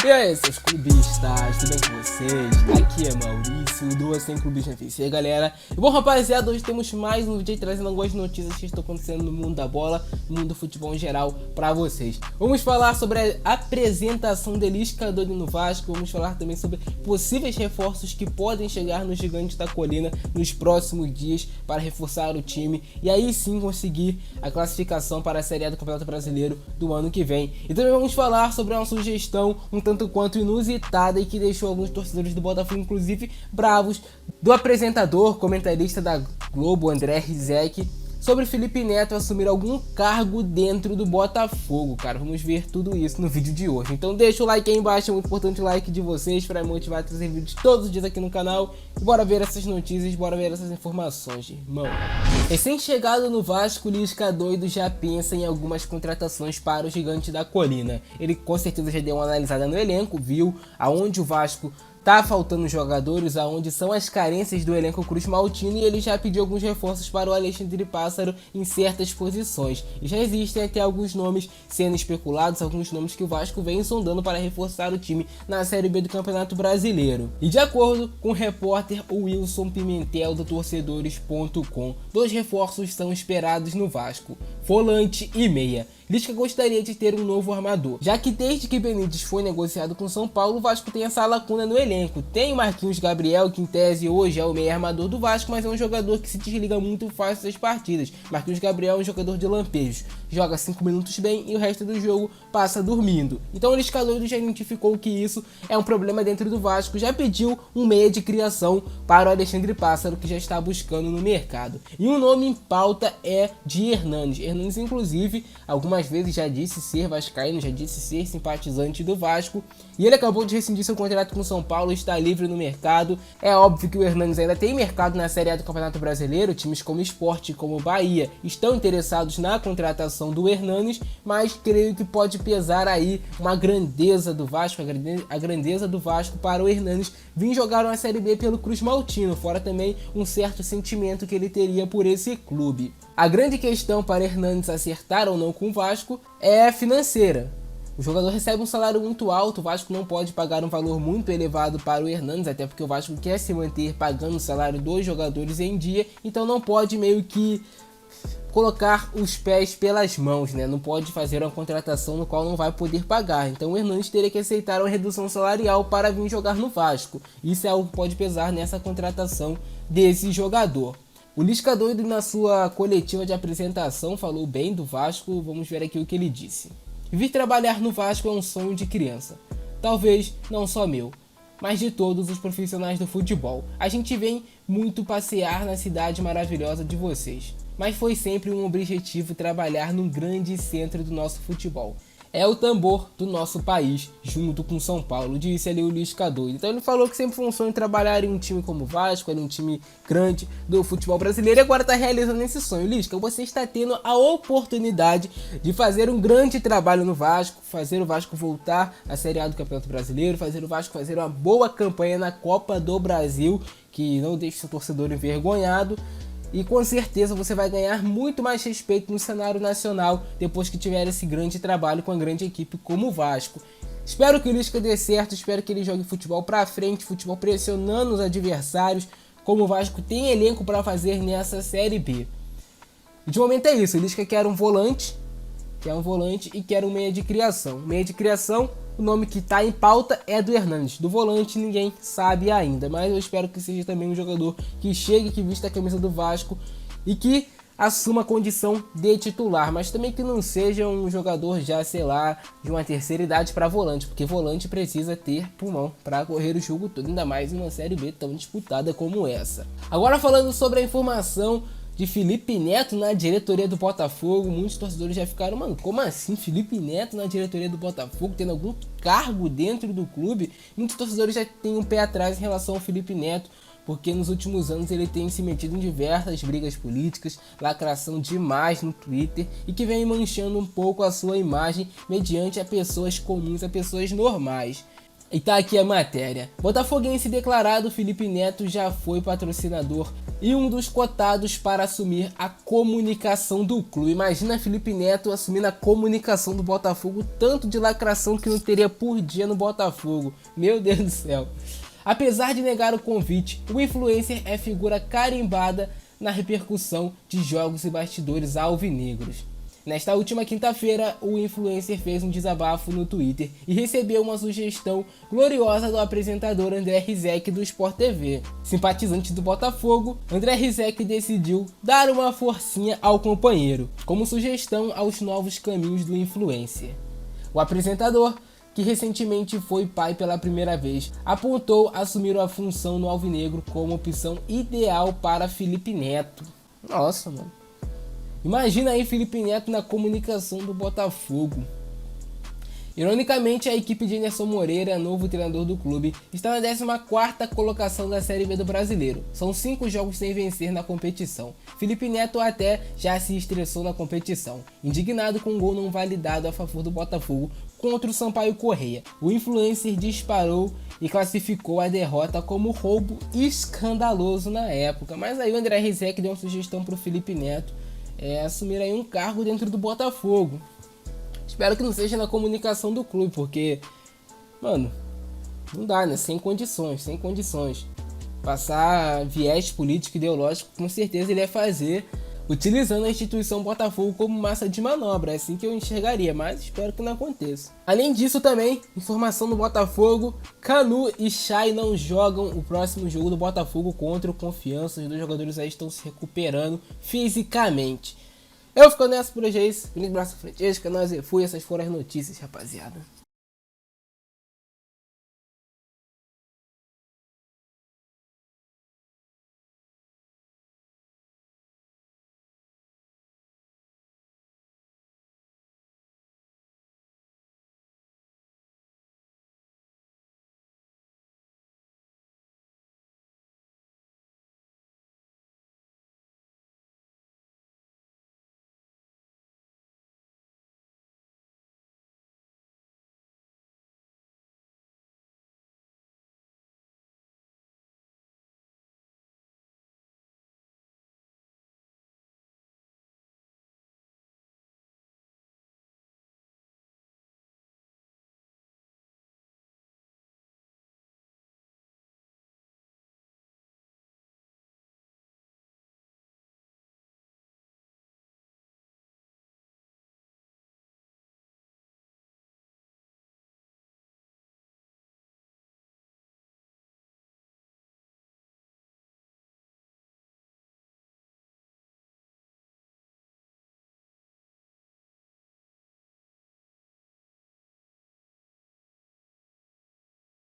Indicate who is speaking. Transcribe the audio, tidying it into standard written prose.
Speaker 1: E aí, seus clubistas, tudo bem com vocês? Aqui é Maurício, do Sem Clubismo FC, e aí, galera. E bom, rapaziada, hoje temos mais um vídeo aí trazendo algumas notícias que estão acontecendo no mundo da bola, no mundo do futebol em geral, pra vocês. Vamos falar sobre a apresentação de Lisca Doido no Vasco, vamos falar também sobre possíveis reforços que podem chegar no Gigante da Colina nos próximos dias para reforçar o time e aí sim conseguir a classificação para a Série A do Campeonato Brasileiro do ano que vem. E também vamos falar sobre uma sugestão um tanto quanto inusitada e que deixou alguns torcedores do Botafogo, inclusive, bravos, do apresentador, comentarista da Globo, André Rizek, sobre Felipe Neto assumir algum cargo dentro do Botafogo, cara. Vamos ver tudo isso no vídeo de hoje. Então deixa o like aí embaixo, é muito importante o like de vocês para me motivar a trazer vídeos todos os dias aqui no canal. E bora ver essas notícias, bora ver essas informações, irmão. Recém-chegado no Vasco, Lisca Doido já pensa em algumas contratações para o Gigante da Colina. Ele com certeza já deu uma analisada no elenco, viu aonde o Vasco tá faltando jogadores, aonde são as carências do elenco Cruz Maltino, e ele já pediu alguns reforços para o Alexandre Pássaro em certas posições. E já existem até alguns nomes sendo especulados, alguns nomes que o Vasco vem sondando para reforçar o time na Série B do Campeonato Brasileiro. E de acordo com o repórter Wilson Pimentel do Torcedores.com, dois reforços são esperados no Vasco: volante e meia. Lisca gostaria de ter um novo armador, já que desde que Benítez foi negociado com São Paulo, o Vasco tem essa lacuna no elenco. Tem o Marquinhos Gabriel, que em tese hoje é o meio armador do Vasco, mas é um jogador que se desliga muito fácil das partidas. Marquinhos Gabriel é um jogador de lampejos, joga 5 minutos bem e o resto do jogo passa dormindo. Então o Lisca Doido já identificou que isso é um problema dentro do Vasco, já pediu um meia de criação para o Alexandre Pássaro, que já está buscando no mercado. E um nome em pauta é de Hernanes. Hernanes, inclusive, algumas vezes já disse ser vascaíno, já disse ser simpatizante do Vasco, e ele acabou de rescindir seu contrato com o São Paulo e está livre no mercado. É óbvio que o Hernanes ainda tem mercado na Série A do Campeonato Brasileiro, times como Sport e como Bahia estão interessados na contratação do Hernanes, mas creio que pode pesar aí uma grandeza do Vasco, a grandeza do Vasco para o Hernanes vir jogar uma Série B pelo Cruz Maltino, fora também um certo sentimento que ele teria por esse clube. A grande questão para Hernanes acertar ou não com o Vasco é financeira. O jogador recebe um salário muito alto, o Vasco não pode pagar um valor muito elevado para o Hernanes, até porque o Vasco quer se manter pagando o salário dos jogadores em dia, então não pode meio que colocar os pés pelas mãos, né? Não pode fazer uma contratação no qual não vai poder pagar. Então o Hernanes teria que aceitar uma redução salarial para vir jogar no Vasco. Isso é algo que pode pesar nessa contratação desse jogador. O Lisca Doido, na sua coletiva de apresentação, falou bem do Vasco. Vamos ver aqui o que ele disse. Vir trabalhar no Vasco é um sonho de criança. Talvez não só meu, mas de todos os profissionais do futebol. A gente vem muito passear na cidade maravilhosa de vocês, mas foi sempre um objetivo trabalhar num grande centro do nosso futebol. É o tambor do nosso país, junto com São Paulo, disse ali o Lisca Doido. Então ele falou que sempre foi um sonho trabalhar em um time como o Vasco, em um time grande do futebol brasileiro, e agora está realizando esse sonho. Lisca, você está tendo a oportunidade de fazer um grande trabalho no Vasco, fazer o Vasco voltar à Série A do Campeonato Brasileiro, fazer o Vasco fazer uma boa campanha na Copa do Brasil, que não deixe seu torcedor envergonhado. E com certeza você vai ganhar muito mais respeito no cenário nacional depois que tiver esse grande trabalho com a grande equipe como o Vasco. Espero que o Lisca dê certo, espero que ele jogue futebol pra frente, futebol pressionando os adversários, como o Vasco tem elenco para fazer nessa Série B. De momento é isso, o Lisca quer um volante e quer um meia de criação. Meia de criação, o nome que está em pauta é do Hernanes. Do volante ninguém sabe ainda, mas eu espero que seja também um jogador que chegue, que vista a camisa do Vasco e que assuma a condição de titular, mas também que não seja um jogador já, sei lá, de uma terceira idade para volante, porque volante precisa ter pulmão para correr o jogo todo, ainda mais em uma Série B tão disputada como essa. Agora falando sobre a informação de Felipe Neto na diretoria do Botafogo, muitos torcedores já ficaram, mano, como assim Felipe Neto na diretoria do Botafogo, tendo algum cargo dentro do clube? Muitos torcedores já têm um pé atrás em relação ao Felipe Neto, porque nos últimos anos ele tem se metido em diversas brigas políticas, lacração demais no Twitter, e que vem manchando um pouco a sua imagem mediante a pessoas comuns, a pessoas normais. E tá aqui a matéria. Botafoguense declarado, Felipe Neto já foi patrocinador e um dos cotados para assumir a comunicação do clube. Imagina Felipe Neto assumindo a comunicação do Botafogo, tanto de lacração que não teria por dia no Botafogo. Meu Deus do céu. Apesar de negar o convite, o influencer é figura carimbada na repercussão de jogos e bastidores alvinegros. Nesta última quinta-feira, o influencer fez um desabafo no Twitter e recebeu uma sugestão gloriosa do apresentador André Rizek do Sport TV. Simpatizante do Botafogo, André Rizek decidiu dar uma forcinha ao companheiro, como sugestão aos novos caminhos do influencer. O apresentador, que recentemente foi pai pela primeira vez, apontou assumir a função no Alvinegro como opção ideal para Felipe Neto. Nossa, mano. Imagina aí Felipe Neto na comunicação do Botafogo. Ironicamente, a equipe de Anderson Moreira, novo treinador do clube, está na 14ª colocação da Série B do Brasileiro. São 5 jogos sem vencer na competição. Felipe Neto até já se estressou na competição, indignado com um gol não validado a favor do Botafogo contra o Sampaio Corrêa. O influencer disparou e classificou a derrota como roubo escandaloso na época. Mas aí o André Rizek deu uma sugestão para o Felipe Neto assumir aí um cargo dentro do Botafogo. Espero que não seja na comunicação do clube, porque, mano, não dá, né? Sem condições. Passar viés político e ideológico, com certeza ele ia fazer, utilizando a instituição Botafogo como massa de manobra. É assim que eu enxergaria, mas espero que não aconteça. Além disso também, informação do Botafogo, Canu e Chay não jogam o próximo jogo do Botafogo contra o Confiança. Os dois jogadores aí estão se recuperando fisicamente. Eu fico nessa por hoje, é isso. Um abraço, Francesca, nós e fui. Essas foram as notícias, rapaziada.